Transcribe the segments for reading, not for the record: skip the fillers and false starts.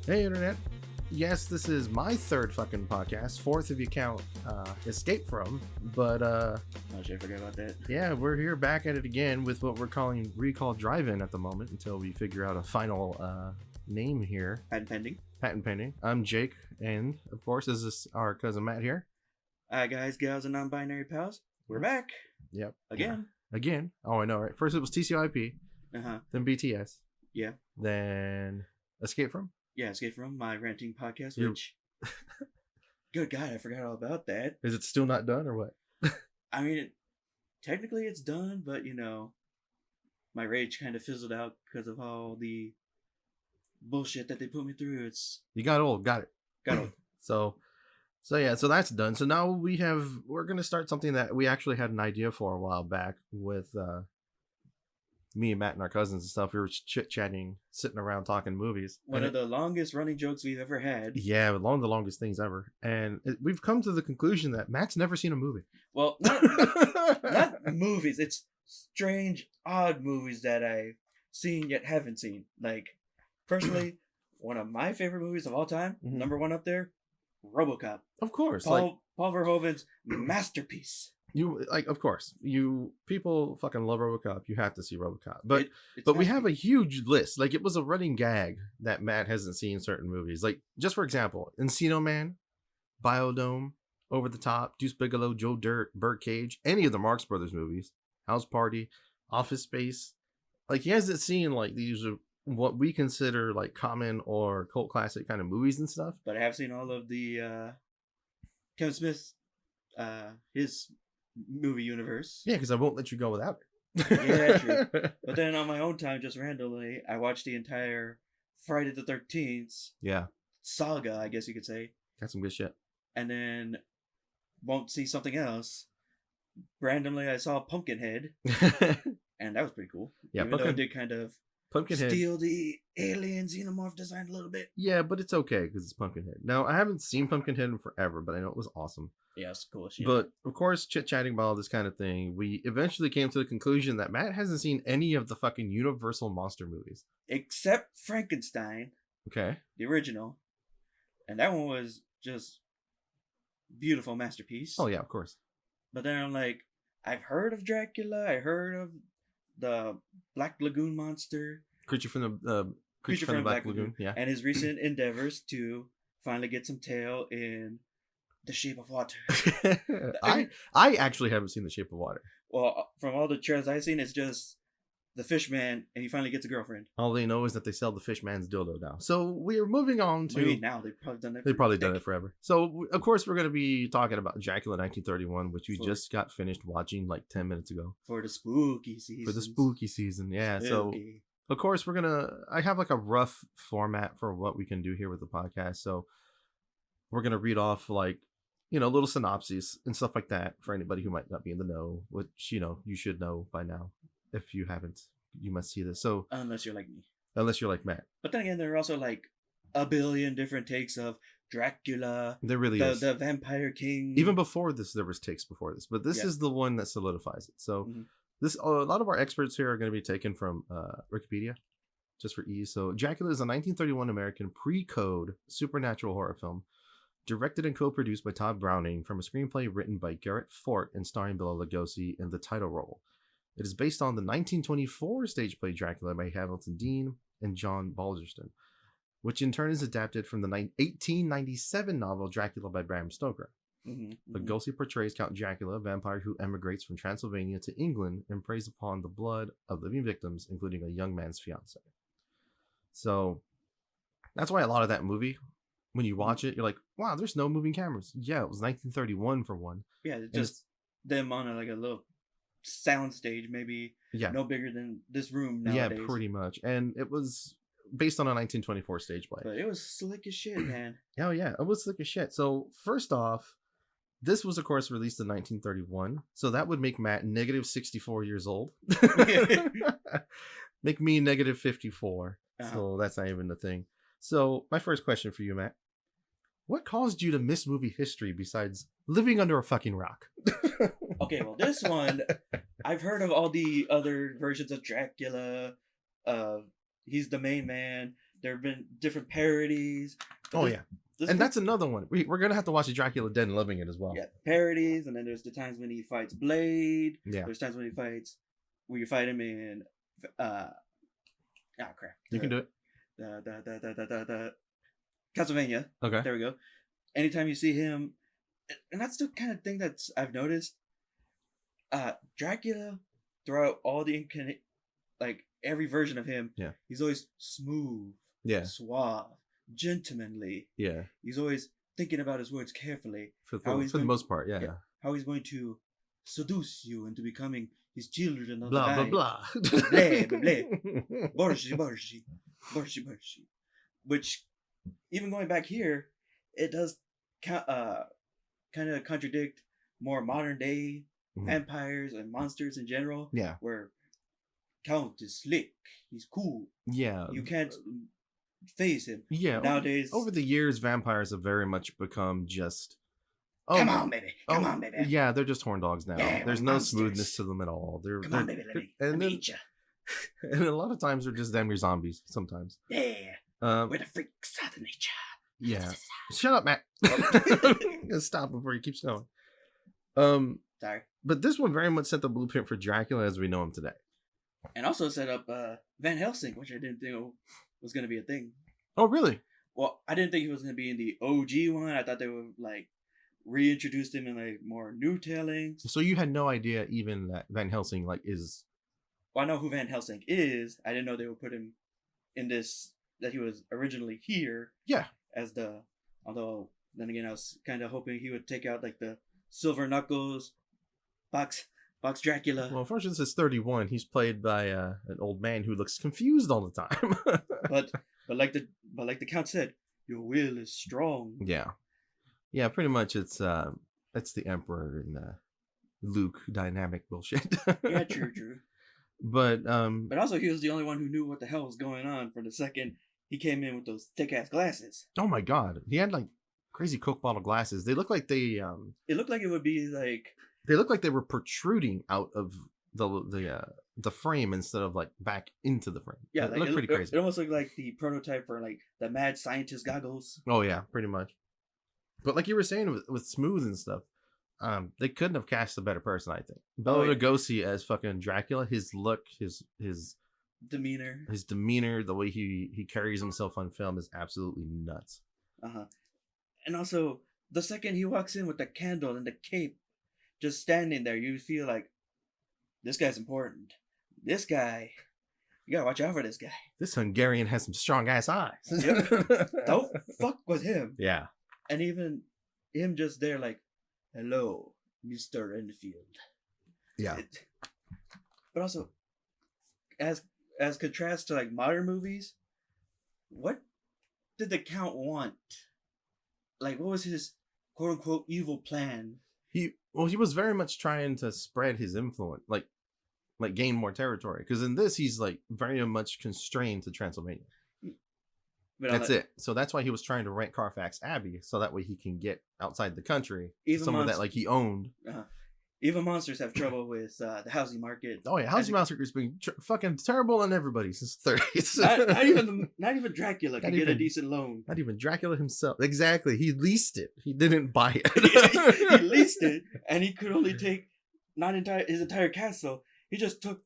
Hey, Internet. Yes, this is my third fucking podcast, fourth if you count Escape From. But, Oh, shit, I forgot about that. yeah, we're here back at it again with what we're calling Recall Drive-In at the moment until we figure out a final name here. Patent pending. I'm Jake, and, of course, this is our cousin Matt here. Hi, guys, gals, and non-binary pals. We're back. Yep. Again. Yeah. Again. Oh, I know, right? First it was TCIP, then BTS, Yeah. then Escape From. Yeah, Escape From, my ranting podcast, You- which... Good God, I forgot all about that. Is it still not done or what? I mean, technically it's done, but, my rage kind of fizzled out because of all the bullshit that they put me through. It's... You got old. Got it. Got old. So that's done. So now we're going to start something that we actually had an idea for a while back with me and Matt and our cousins and stuff. We were chit-chatting, sitting around talking movies. One of the longest running jokes we've ever had. Yeah, the longest things ever. And we've come to the conclusion that Matt's never seen a movie. Well, not movies. It's strange, odd movies that I've seen yet haven't seen. Like, personally, one of my favorite movies of all time, number one up there, RoboCop. Of course. Paul Verhoeven's masterpiece. Of course. People fucking love RoboCop. You have to see RoboCop. But we have a huge list. Like, it was a running gag that Matt hasn't seen certain movies. Like, just for example, Encino Man, Biodome, Over the Top, Deuce Bigalow, Joe Dirt, Birdcage, any of the Marx Brothers movies, House Party, Office Space. Like, he hasn't seen, like, these are what we consider, like, common or cult classic kind of movies and stuff. But I have seen all of the Kevin Smith's, his movie universe. Yeah, because I won't let you go without it. Yeah, true. But then on my own time, just randomly, I watched the entire Friday the 13th saga, I guess you could say. Got some good shit. And then won't see something else. Randomly, I saw Pumpkinhead, and that was pretty cool. Yeah, even though it did kind of Pumpkinhead steal the alien xenomorph design a little bit. Yeah, but it's okay because it's Pumpkinhead. Now, I haven't seen Pumpkinhead in forever, but I know it was awesome. Yeah, it's cool shit. But, of course, chit-chatting about all this kind of thing, we eventually came to the conclusion that Matt hasn't seen any of the fucking Universal monster movies. Except Frankenstein. Okay. The original. And that one was just beautiful masterpiece. Oh, yeah, of course. But then I'm like, I've heard of Dracula. I heard of the Black Lagoon monster. Creature from the Black Lagoon. Yeah. And his recent endeavors to finally get some tail in The Shape of Water. I actually haven't seen The Shape of Water. Well, from all the trailers I've seen, it's just the fish man, and he finally gets a girlfriend. All they know is that they sell the fish man's dildo now. So we're moving on to... Maybe now. They've probably done it. They've probably done it forever. So, of course, we're going to be talking about Dracula 1931, which we just got finished watching like 10 minutes ago. For the spooky season. Yeah. So, of course, I have like a rough format for what we can do here with the podcast. So we're going to read off like, little synopses and stuff like that for anybody who might not be in the know, which, you should know by now. If you haven't, you must see this. So unless you're like me. Unless you're like Matt. But then again, there are also like a billion different takes of Dracula. There really is. The Vampire King. Even before this, there was takes before this. But this is the one that solidifies it. So a lot of our experts here are going to be taken from Wikipedia, just for ease. So Dracula is a 1931 American pre-code supernatural horror film, directed and co-produced by Todd Browning from a screenplay written by Garrett Fort and starring Bela Lugosi in the title role. It is based on the 1924 stage play Dracula by Hamilton Dean and John Balderston, which in turn is adapted from the 1897 novel Dracula by Bram Stoker. Lugosi portrays Count Dracula, a vampire who emigrates from Transylvania to England and preys upon the blood of living victims, including a young man's fiancé. So that's why a lot of that movie, when you watch it, you're like, wow, there's no moving cameras. Yeah, it was 1931 for one. Yeah, just them on a little sound stage, maybe no bigger than this room nowadays. Yeah, pretty much. And it was based on a 1924 stage play. But it was slick as shit, man. Oh, yeah, it was slick as shit. So, first off, this was, of course, released in 1931. So that would make Matt negative 64 years old. Make me negative 54. So that's not even the thing. So, my first question for you, Matt. What caused you to miss movie history besides living under a fucking rock? Okay, well, this one, I've heard of all the other versions of Dracula. He's the main man. there have been different parodies. Oh yeah, and that's another one. We're gonna have to watch Dracula Dead and Loving It as well. Yeah, parodies, and then there's the times when he fights Blade. Yeah. There's times when you fight him in crap. You can do it. The Castlevania. Okay. There we go. Anytime you see him, and that's the kind of thing that's I've noticed. Dracula, throughout all the like every version of him, yeah, he's always smooth, yeah, suave, gentlemanly. Yeah. He's always thinking about his words carefully. For the most part, yeah. How he's going to seduce you into becoming his children of blah, the night. Blah, blah, blah, blah. Borshi. Which, even going back here, it does kind of contradict more modern day vampires and monsters in general. Yeah. Where Count is slick. He's cool. Yeah. You can't phase him. Yeah. Nowadays, over the years, vampires have very much become just. Come on, baby. Come on, baby. Yeah, they're just horn dogs now. Yeah, there's no monsters. smoothness to them at all. Come on, baby. Let me eat you. And a lot of times they're just damn near zombies. Sometimes. Yeah. We're the freaks of nature. Yeah. Shut up, Matt. Stop before he keeps going. Sorry. But this one very much set the blueprint for Dracula as we know him today. And also set up Van Helsing, which I didn't think was going to be a thing. Oh, really? Well, I didn't think he was going to be in the OG one. I thought they would like reintroduce him in like more new tellings. So you had no idea even that Van Helsing is. Well, I know who Van Helsing is. I didn't know they would put him in this, that he was originally here. Yeah. Although then again, I was kind of hoping he would take out like the Silver Knuckles, Box Dracula. Well, unfortunately, this is 31. He's played by an old man who looks confused all the time. but like the Count said, your will is strong. Yeah, pretty much. It's the Emperor and Luke dynamic bullshit. Yeah, true. But also he was the only one who knew what the hell was going on for the second he came in with those thick ass glasses. Oh my god, he had like crazy Coke bottle glasses. They look like they It looked like it would be like. They look like they were protruding out of the frame instead of like back into the frame. Yeah, it looked pretty crazy. It almost looked like the prototype for like the mad scientist goggles. Oh yeah, pretty much. But like you were saying with Smooth and stuff, they couldn't have cast a better person, I think. Bela Lugosi as fucking Dracula, his look, his demeanor, the way he carries himself on film is absolutely nuts. And also, the second he walks in with the candle and the cape, just standing there, you feel like this guy's important. This guy, you gotta watch out for this guy. This Hungarian has some strong ass eyes. Don't fuck with him. Yeah. And even him just there like, hello, Mr. Enfield. Yeah. But also, as contrast to like modern movies, what did the Count want? Like, what was his quote unquote evil plan? He was very much trying to spread his influence, like gain more territory. Because in this, he's like very much constrained to Transylvania. But that's it. So that's why he was trying to rent Carfax Abbey, so that way he can get outside the country. Some of that, like he owned. Even monsters have trouble with the housing market. Oh yeah, housing market has been fucking terrible on everybody since the 30s. not even Dracula can get a decent loan. Not even Dracula himself. Exactly, he leased it. He didn't buy it. He leased it, and he could only take his entire castle. He just took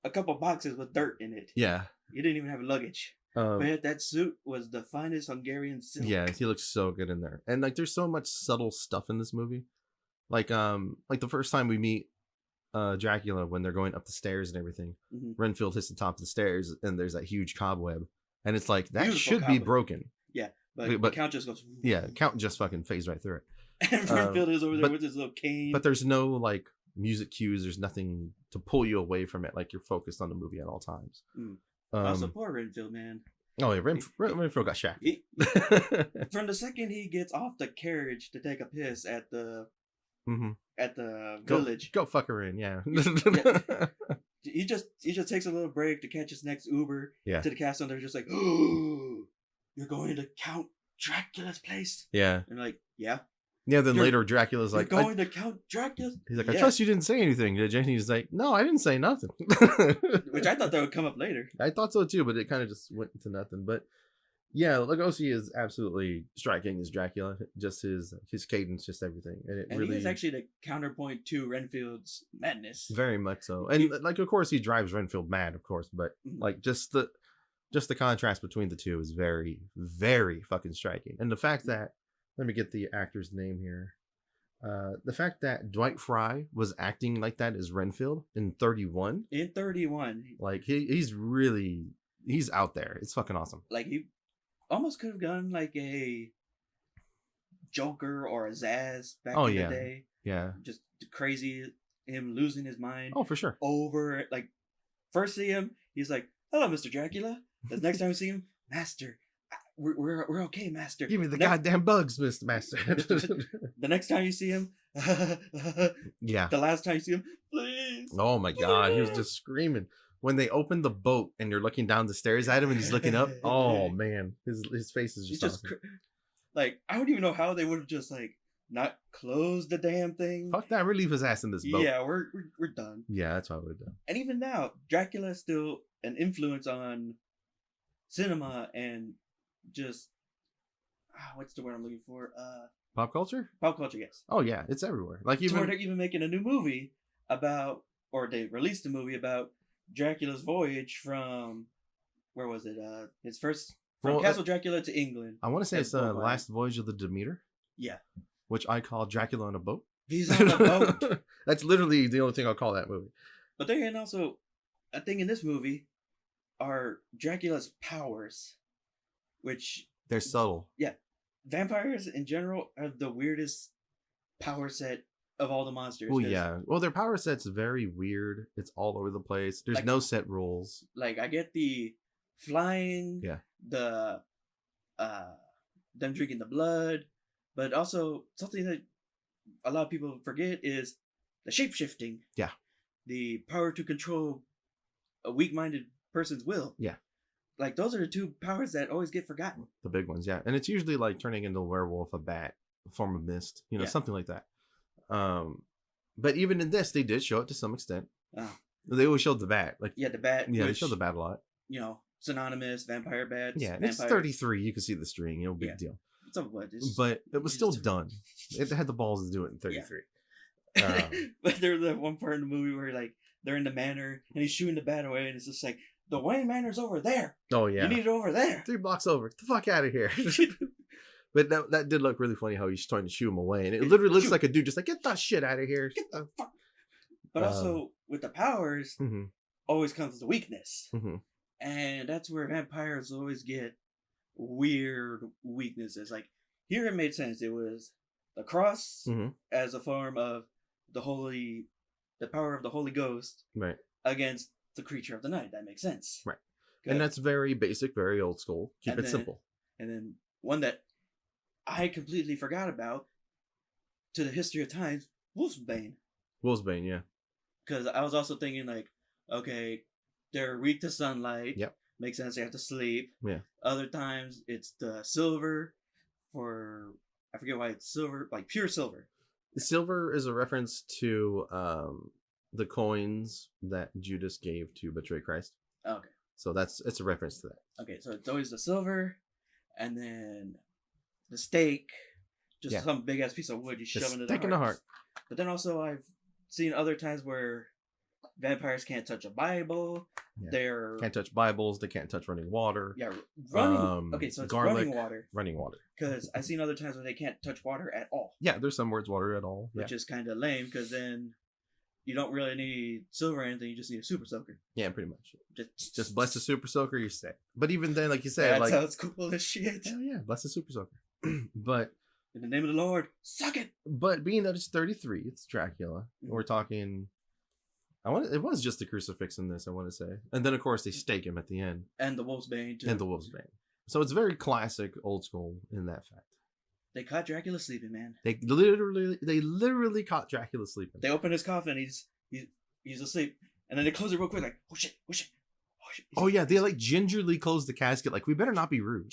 a couple boxes with dirt in it. Yeah, he didn't even have luggage. But that suit was the finest Hungarian silk. Yeah, he looks so good in there, and like there's so much subtle stuff in this movie. Like the first time we meet Dracula when they're going up the stairs and everything, Renfield hits the top of the stairs and there's that huge cobweb, and it's like that beautiful should cobweb. Be broken. Yeah, but Count just goes. Yeah, Count just fucking phased right through it. And Renfield is over there with his little cane. But there's no like music cues. There's nothing to pull you away from it. Like you're focused on the movie at all times. Also, poor Renfield, man. Oh yeah, Renfield got shacked. From the second he gets off the carriage to take a piss at the village, go fuck her in, yeah. He just takes a little break to catch his next Uber to the castle, and they're just like, "Oh, you're going to Count Dracula's place?" Yeah, and like, yeah. Yeah, then later Dracula's like, going to Count Dracula? He's like, I trust you didn't say anything, did you? And he's like, no, I didn't say nothing. Which I thought that would come up later. I thought so too, but it kind of just went into nothing. But Yeah, Lugosi is absolutely striking as Dracula. Just his cadence, just everything, and it And really he is actually the counterpoint to Renfield's madness. very much so. And like, of course, he drives Renfield mad, of course, but like just the contrast between the two is very, very fucking striking. And the fact that, let me get the actor's name here. The fact that Dwight Fry was acting like that as Renfield in 31. In 31. Like he's out there. It's fucking awesome. Like he almost could have gone like a Joker or a Zaz back in the day. Yeah. Just crazy, him losing his mind. Oh, for sure. Over, like, first see him, he's like, "Hello, Mr. Dracula." The next time we see him, "Master, we're okay, Master. Give me the goddamn bugs, Mr. Master." The next time you see him, yeah. The last time you see him, "Please." Oh my God, he was just screaming. When they open the boat and you're looking down the stairs at him and he's looking up, oh man, his face is just awesome. Like, I don't even know how they would have just like not closed the damn thing. Fuck that, we're leaving his ass in this boat. Yeah, we're done. Yeah, that's what we're done. And even now, Dracula is still an influence on cinema and just what's the word I'm looking for? Pop culture? Pop culture, yes. Oh yeah, it's everywhere. Like even they're even making a new movie about, or they released a movie about Dracula's voyage from, where was it? His first from Castle Dracula to England. I want to say it's the last voyage of the Demeter. Yeah. Which I call Dracula on a boat. He's on a boat. That's literally the only thing I'll call that movie. But then also, a thing in this movie are Dracula's powers, which they're subtle. Yeah. Vampires in general have the weirdest power set of all the monsters. Well, yeah. Well, their power set's very weird. It's all over the place. There's no set rules. Like, I get the flying, yeah, the them drinking the blood, but also something that a lot of people forget is the shape-shifting. Yeah. The power to control a weak-minded person's will. Yeah. Like, those are the two powers that always get forgotten. The big ones, yeah. And it's usually like turning into a werewolf, a bat, a form of mist, something like that. But even in this, they did show it to some extent. They always showed the bat. Like, yeah, the bat. Yeah, they showed the bat a lot. Synonymous, vampire bats. Yeah, and it's 33. You can see the string, big deal. But it was still done. It had the balls to do it in 33. Yeah. But there's that one part in the movie where like they're in the manor and he's shooting the bat away and it's just like, the Wayne Manor's over there. Oh yeah, you need it over there. 3 blocks over. Get the fuck out of here. But that did look really funny how he's trying to shoo him away, and it literally looks like a dude just like, get that shit out of here. Get the fuck. But also with the powers, always comes the weakness, and that's where vampires always get weird weaknesses. Like here, it made sense. It was the cross as a form of the power of the Holy Ghost, right, against the creature of the night. That makes sense, right? And that's very basic, very old school. Keep it simple. And then one that I completely forgot about, to the history of times, Wolfsbane. Wolfsbane, yeah. Because I was also thinking like, okay, they're weak to sunlight. Yep. Makes sense. They have to sleep. Yeah. Other times it's the silver for, I forget why it's silver, like pure silver. The silver is a reference to the coins that Judas gave to betray Christ. Okay. So it's a reference to that. Okay, so it's always the silver, and then the stake, just some big ass piece of wood you shove into the heart. In the heart. But then also I've seen other times where vampires can't touch a Bible. Yeah. They're can't touch Bibles. They can't touch running water. Yeah, running. Okay, so it's garlic, running water. Running water. Because I've seen other times where they can't touch water at all. Yeah, there's some words water at all, which is kind of lame. Because then you don't really need silver or anything. You just need a super soaker. Yeah, pretty much. Just bless the super soaker. You say. But even then, like you said, that sounds cool as shit. Hell yeah, bless the super soaker. But in the name of the Lord, suck it. But being that it's 33, it's Dracula. We're talking. It was just the crucifix in this, I want to say, and then of course they stake him at the end, and the Wolfsbane too. And the Wolfsbane. So it's very classic, old school in that fact. They caught Dracula sleeping, man. They literally caught Dracula sleeping. They open his coffin, he's asleep, and then they close it real quick, like oh shit. Oh yeah, they like gingerly close the casket, like we better not be rude.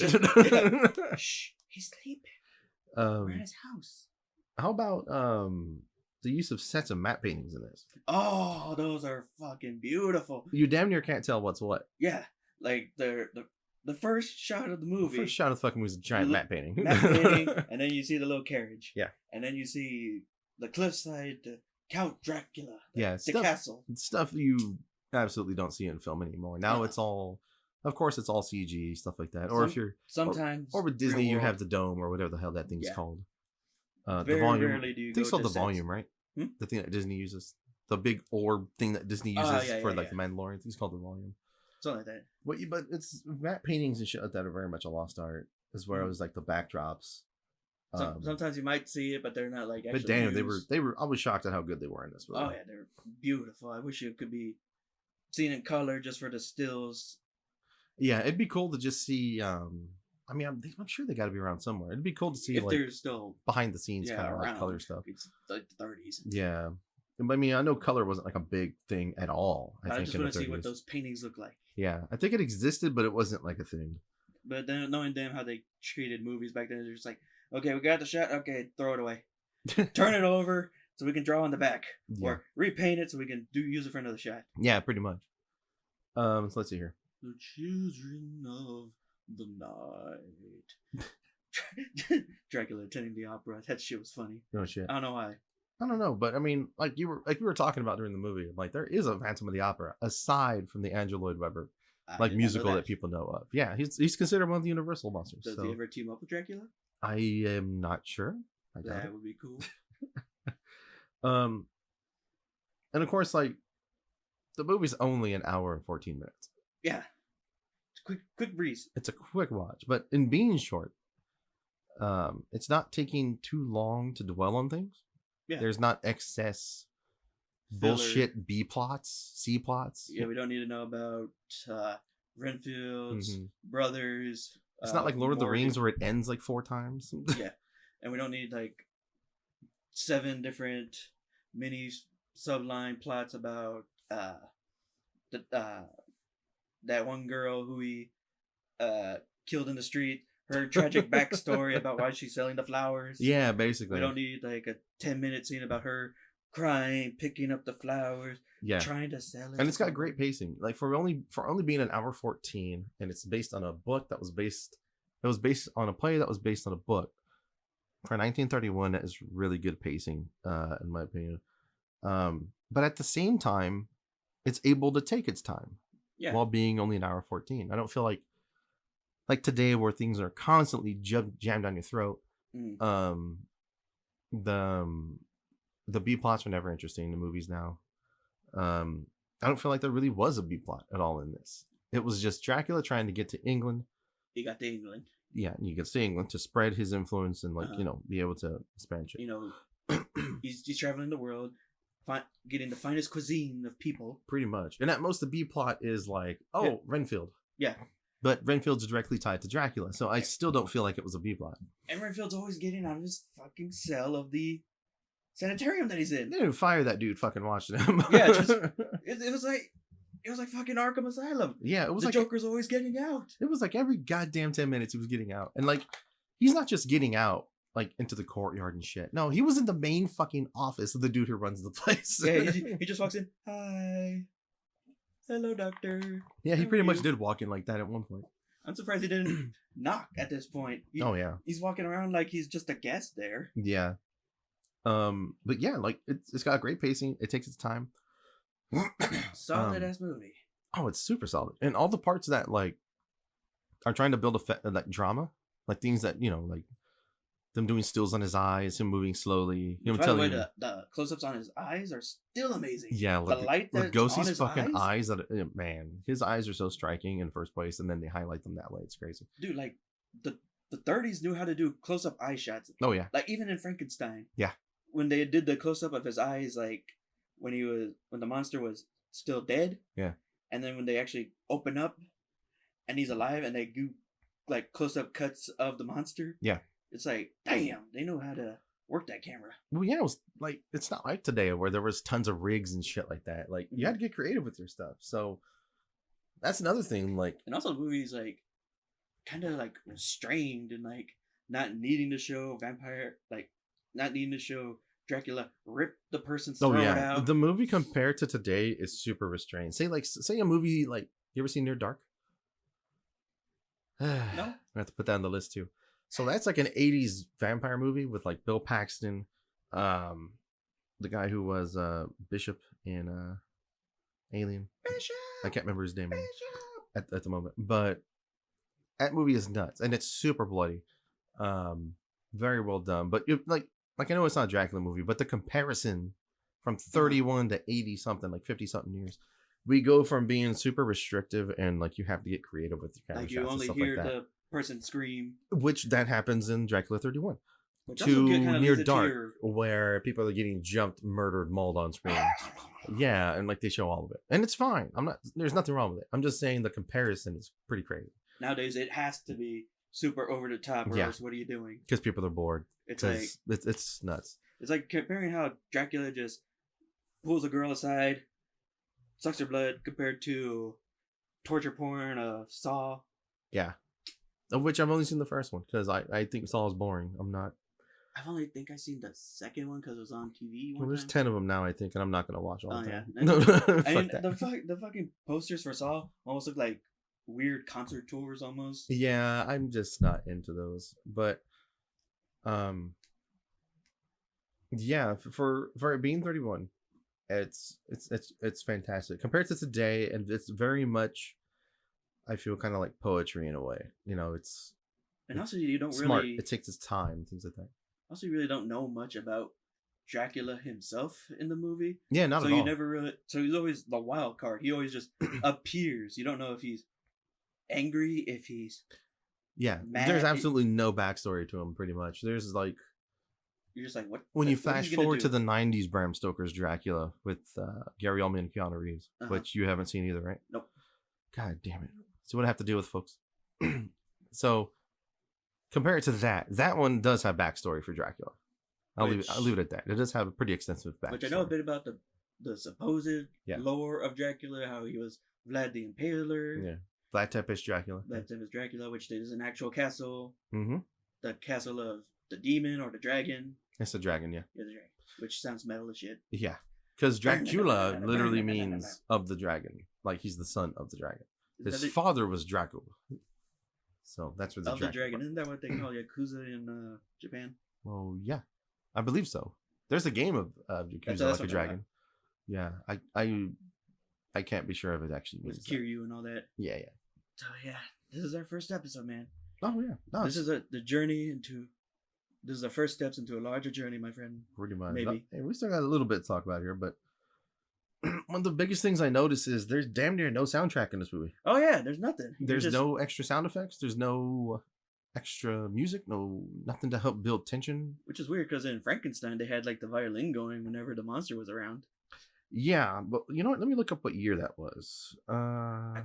Shh, he's sleeping. We're in his house. How about the use of sets of matte paintings in this? Oh, those are fucking beautiful. You damn near can't tell what's what. Yeah, like the the first shot of the movie. The first shot of the fucking movie is a giant matte painting. Matte painting, and then you see the little carriage. Yeah. And then you see the cliffside, Count Dracula. Yeah, the castle. Stuff you absolutely don't see in film anymore. Now it's all, of course, it's all CG, stuff like that. Or if you're sometimes or with Disney, you have the dome or whatever the hell that thing's called. Very the volume. rarely do you. I think it's go called the to volume, right? Hmm? The thing that Disney uses, the big orb thing that Disney uses for the Mandalorian. It's called the volume. Something like that. But it's matte paintings and shit like that are very much a lost art. As well as like the backdrops. Sometimes you might see it, but they're not like. But damn, they were. I was shocked at how good they were in this movie. Oh yeah, they're beautiful. I wish it could be seen in color just for the stills. Yeah, it'd be cool to just see. I mean, I'm sure they got to be around somewhere. It'd be cool to see if like they're still behind the scenes kind of like color stuff. It's like the 30s. Yeah, I mean, I know color wasn't like a big thing at all. I think just want to see what those paintings look like. Yeah, I think it existed, but it wasn't like a thing. But then knowing them how they treated movies back then, they're just like, okay, we got the shot. Okay, throw it away. Turn it over so we can draw on the back, or repaint it so we can use it for another shot. Yeah, pretty much. So let's see here. The children of the night. Dracula attending the opera. That shit was funny. No shit. I don't know why. I don't know, but I mean, like we were talking about during the movie, like there is a Phantom of the Opera aside from the Andrew Lloyd Webber like musical that people know of. Yeah, he's considered one of the Universal monsters. Does he ever team up with Dracula? I am not sure. That would be cool. And of course, like the movie's only an hour and 14 minutes. Yeah, it's quick breeze. It's a quick watch, but in being short, it's not taking too long to dwell on things. Yeah, there's not excess bullshit B plots, C plots. Yeah, we don't need to know about Renfield's brothers. It's not like Lord of the Rings where it ends like 4 times. Yeah, and we don't need like 7 different mini subline plots about that one girl who he killed in the street. Her tragic backstory about why she's selling the flowers. Yeah, basically. We don't need like a 10-minute scene about her crying, picking up the flowers, trying to sell it. And it's got great pacing. Like for only being an hour 14, and it's based on a book that was based on a play that was based on a book. For 1931, that is really good pacing, in my opinion. But at the same time, it's able to take its time while being only an hour 14. I don't feel like today where things are constantly jammed down your throat. The B plots are never interesting. The movies now, I don't feel like there really was a B plot at all in this. It was just Dracula trying to get to England. He got to England. Yeah, and you can stay in England to spread his influence and be able to expand shit. He's traveling the world, getting the finest cuisine of people. Pretty much, and at most the B plot is like, Renfield. Yeah. But Renfield's directly tied to Dracula, so I still don't feel like it was a B plot. And Renfield's always getting out of his fucking cell of the sanitarium that he's in. They didn't fire that dude fucking watching him. Yeah, it was like fucking Arkham Asylum. Yeah, it was the Joker's always getting out. It was like every goddamn 10 minutes he was getting out. And like, he's not just getting out like into the courtyard and shit. No, he was in the main fucking office of the dude who runs the place. Yeah, he just walks in. Hi. Hello, doctor. Yeah, he pretty much did walk in like that at one point. I'm surprised he didn't knock at this point. He's walking around like he's just a guest there. Yeah. But yeah, like it's got great pacing. It takes its time. Solid ass movie. Oh, it's super solid. And all the parts that like are trying to build like drama, like things that, like them doing stills on his eyes, him moving slowly. By the way, the close-ups on his eyes are still amazing. Yeah, the light that's on his fucking eyes. Man, his eyes are so striking in the first place, and then they highlight them that way. It's crazy. Dude, like the 30s knew how to do close-up eye shots. Oh yeah, like even in Frankenstein. Yeah, when they did the close-up of his eyes, like when the monster was still dead. Yeah, and then when they actually open up, and he's alive, and they do like close-up cuts of the monster. Yeah. It's like, damn, they know how to work that camera. Well, yeah, it was like, it's not like today where there was tons of rigs and shit like that. Like, you had to get creative with your stuff. So that's another thing. Like, and also the movie's like kind of like restrained and like not needing to show not needing to show Dracula rip the person's throat out. The movie compared to today is super restrained. Say a movie like, you ever seen Near Dark? No. I have to put that on the list too. So that's like an 80s vampire movie with like Bill Paxton, the guy who was Bishop in Alien. Bishop. I can't remember his name Bishop. at the moment, but that movie is nuts and it's super bloody. Very well done. But like I know it's not a Dracula movie, but the comparison from 31 to 80 something, like 50 something years, we go from being super restrictive and like you have to get creative with your camera Like shots you only and stuff hear like that. the person scream, Which that happens in Dracula 31. which To kind of near leads it dark, to your... where people are getting jumped, murdered, mauled on screen. Yeah, and like they show all of it, and it's fine. There's nothing wrong with it. I'm just saying the comparison is pretty crazy. Nowadays, it has to be super over the top, or else what are you doing? Because people are bored. It's like it's nuts. It's like comparing how Dracula just pulls a girl aside, sucks her blood, compared to torture porn of Saw. Yeah, of which I've only seen the first one because I think Saw is boring. I'm not. I've only think I seen the second one because it was on TV. Well, there's 10 of them now, I think, and I'm not gonna watch all of them. Yeah. No, I mean, that. the fucking posters for Saw almost look like weird concert tours almost. Yeah, I'm just not into those. But yeah, for it being 31, it's fantastic compared to today, and it's very much, I feel, kind of like poetry in a way. You know, it's and also you don't smart. really. It takes its time, things like that. Also, you really don't know much about Dracula himself in the movie. Yeah, not so at all. you never really. So he's always the wild card. He always just appears. You don't know if he's angry, if he's mad. There's absolutely no backstory to him. Pretty much, there's like. You're just like, what? When you flash forward to the 90s Bram Stoker's Dracula with Gary Oldman and Keanu Reeves, which you haven't seen either, right? Nope. God damn it. See what I have to deal with, folks. So, compare it to that one does have backstory for Dracula. I'll leave it at that. It does have a pretty extensive backstory. Which I know a bit about the supposed lore of Dracula, how he was Vlad the Impaler. Yeah. Vlad Tepes Dracula. Vlad Tepes Dracula, which is an actual castle. Mm-hmm. The castle of the demon or the dragon. It's a dragon, yeah. Yeah, the dragon. Which sounds metal as shit. Yeah. Because Dracula literally means of the dragon. Like he's the son of the dragon. His father was Dracula. So that's where the dragon. Isn't that what they call Yakuza in Japan? Well, yeah. I believe so. There's a game of Yakuza like a dragon. Yeah. I can't be sure if it actually means with Kiryu and all that. Yeah. So yeah, this is our first episode, man. Oh yeah. No, this is the journey into. This is the first steps into a larger journey, my friend. Pretty much. Maybe. Hey, we still got a little bit to talk about here, but one of the biggest things I noticed is there's damn near no soundtrack in this movie. Oh yeah, there's nothing. There's no extra sound effects. There's no extra music. Nothing to help build tension. Which is weird because in Frankenstein they had like the violin going whenever the monster was around. Yeah, but you know what? Let me look up what year that was. I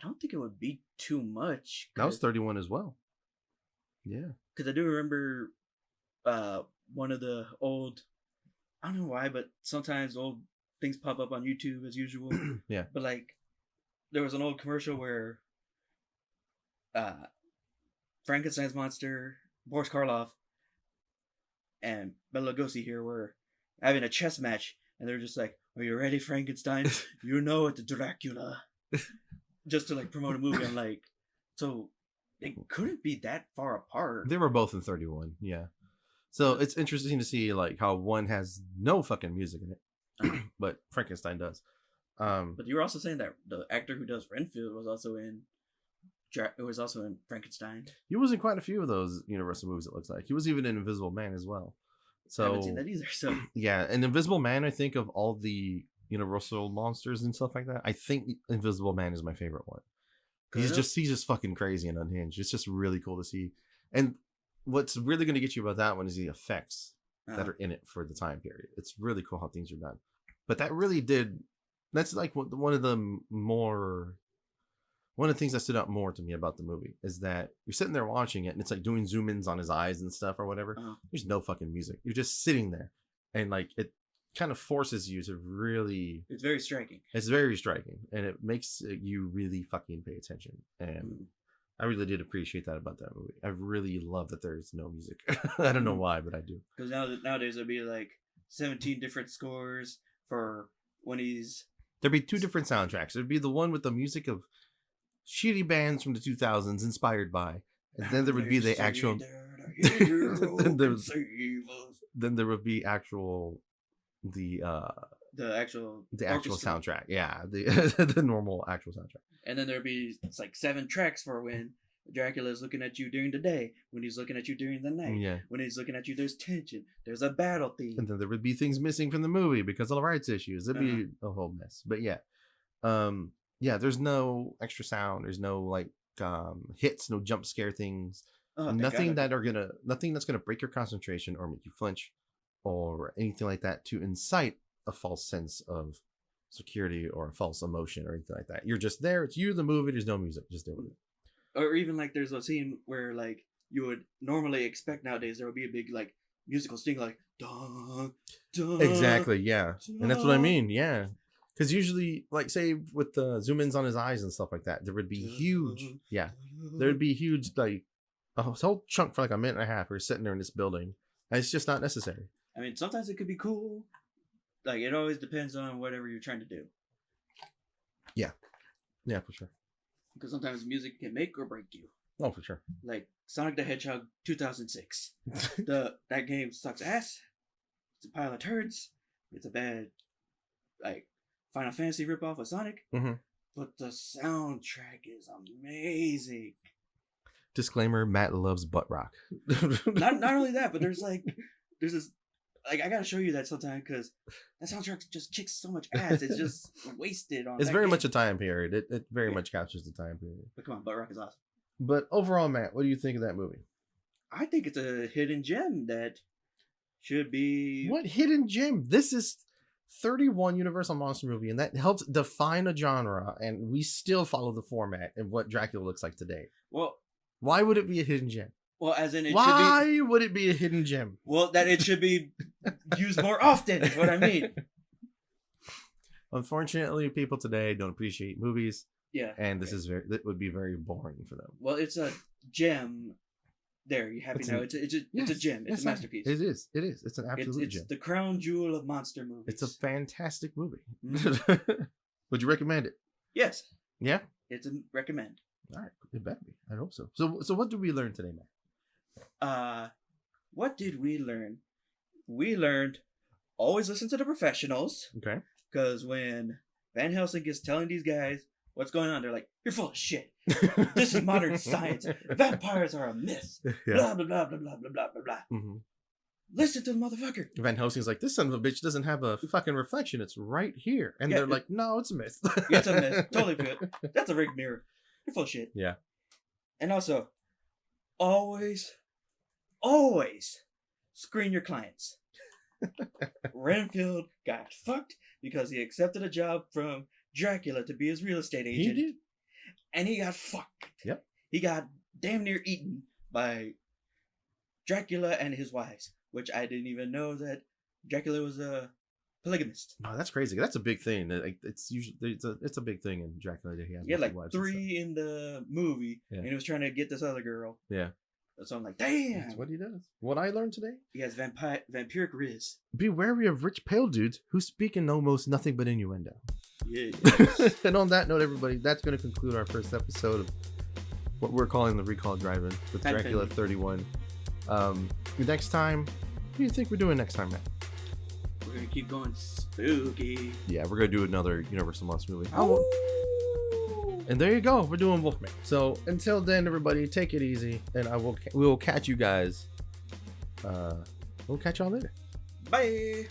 don't think it would be too much. That was 31 as well. Yeah. Because I do remember one of the old, I don't know why, but sometimes old things pop up on YouTube as usual. Yeah. But like, there was an old commercial where Frankenstein's monster, Boris Karloff, and Bela Lugosi here were having a chess match, and they're just like, "Are you ready, Frankenstein? You know it's Dracula." Just to like promote a movie. I'm like, so it couldn't be that far apart. They were both in 31. Yeah. So it's interesting to see like how one has no fucking music in it, but Frankenstein does. But you were also saying that the actor who does Renfield was also in Frankenstein. He was in quite a few of those Universal movies. It looks like he was even in Invisible Man as well. So I haven't seen that either. So yeah, and Invisible Man, I think of all the Universal monsters and stuff like that, I think Invisible Man is my favorite one. He's just fucking crazy and unhinged. It's just really cool to see. And what's really going to get you about that one is the effects that are in it for the time period. It's really cool how things are done. But that really did. That's like one of the things that stood out more to me about the movie is that you're sitting there watching it and it's like doing zoom ins on his eyes and stuff or whatever. There's no fucking music. You're just sitting there and like it kind of forces you to really. It's very striking. It's very striking and it makes you really fucking pay attention. And I really did appreciate that about that movie. I really love that there's no music. I don't know why, but I do. Because nowadays there'd be like 17 different scores for when he's. There'd be 2 different soundtracks. There'd be the one with the music of shitty bands from the 2000s inspired by. And then there would be the actual. Then there would be actual the actual soundtrack. Yeah, the normal actual soundtrack. And then there'd be it's like 7 tracks for when Dracula is looking at you during the day, when he's looking at you during the night. Yeah. When he's looking at you, there's tension. There's a battle theme. And then there would be things missing from the movie because of the rights issues. It'd be a whole mess. But yeah. There's no extra sound. There's no like hits, no jump scare things. Nothing that's gonna break your concentration or make you flinch or anything like that to incite a false sense of security or a false emotion or anything like that. You're just there. It's you, the movie. There's no music. Just deal with it. Or even like there's a scene where like you would normally expect nowadays there would be a big like musical sting like dun, dun, exactly, yeah. dun. And that's what I mean, yeah. Because usually, like say with the zoom ins on his eyes and stuff like that, there would be huge, like a whole chunk for like a minute and a half. We're sitting there in this building, and it's just not necessary. I mean, sometimes it could be cool. Like it always depends on whatever you're trying to do. Yeah, for sure. Because sometimes music can make or break you. Oh, for sure. Like Sonic the Hedgehog 2006. That game sucks ass. It's a pile of turds. It's a bad, like, Final Fantasy ripoff of Sonic. Mm-hmm. But the soundtrack is amazing. Disclaimer: Matt loves butt rock. not only that, but there's this. Like, I gotta show you that sometime because that soundtrack just kicks so much ass. It's just wasted on. It's very much a time period. It very much captures the time period. But come on, Butt Rock is awesome. But overall, Matt, what do you think of that movie? I think it's a hidden gem that should be. What hidden gem? This is 31 Universal Monster movie, and that helps define a genre, and we still follow the format and what Dracula looks like today. Well, why would it be a hidden gem? Well, as in why would it be a hidden gem? Well, that it should be used more often is what I mean. Unfortunately, people today don't appreciate movies. Yeah. And that would be very boring for them. Well, it's a gem. There, you happy now? It's a gem. It's a masterpiece. It is. It's an absolute gem. It's the crown jewel of monster movies. It's a fantastic movie. Mm-hmm. Would you recommend it? Yes. Yeah? It's a recommend. All right. It better be. I hope so. So what did we learn today, Matt? What did we learn? We learned always listen to the professionals. Okay. Because when Van Helsing is telling these guys what's going on, they're like, "You're full of shit. This is modern science. Vampires are a myth. Yeah. Blah blah blah blah blah blah blah blah." Mm-hmm. Listen to the motherfucker. Van Helsing's like, "This son of a bitch doesn't have a fucking reflection. It's right here." And they're like, "No, it's a myth." It's a myth. Totally good. That's a rigged mirror. You're full of shit. Yeah. And also, always screen your clients. Renfield got fucked because he accepted a job from Dracula to be his real estate agent. He did. And he got fucked. Yep. He got damn near eaten by Dracula and his wives, which I didn't even know that Dracula was a polygamist. No, that's crazy. That's a big thing. It's usually it's a big thing in Dracula that he has like 3 in the movie, and he was trying to get this other girl. Yeah. So I'm like, damn. That's what he does. What I learned today? He has vampiric riz. Be wary of rich pale dudes who speak in almost nothing but innuendo. Yeah. And on that note, everybody, that's going to conclude our first episode of what we're calling the Recall Drive-In with Dracula 31. Next time, what do you think we're doing next time, Matt? We're going to keep going spooky. Yeah, we're going to do another Universal Monster movie. Oh. And there you go. We're doing Wolfman. So until then, everybody, take it easy, and we will catch you guys. We'll catch y'all later. Bye.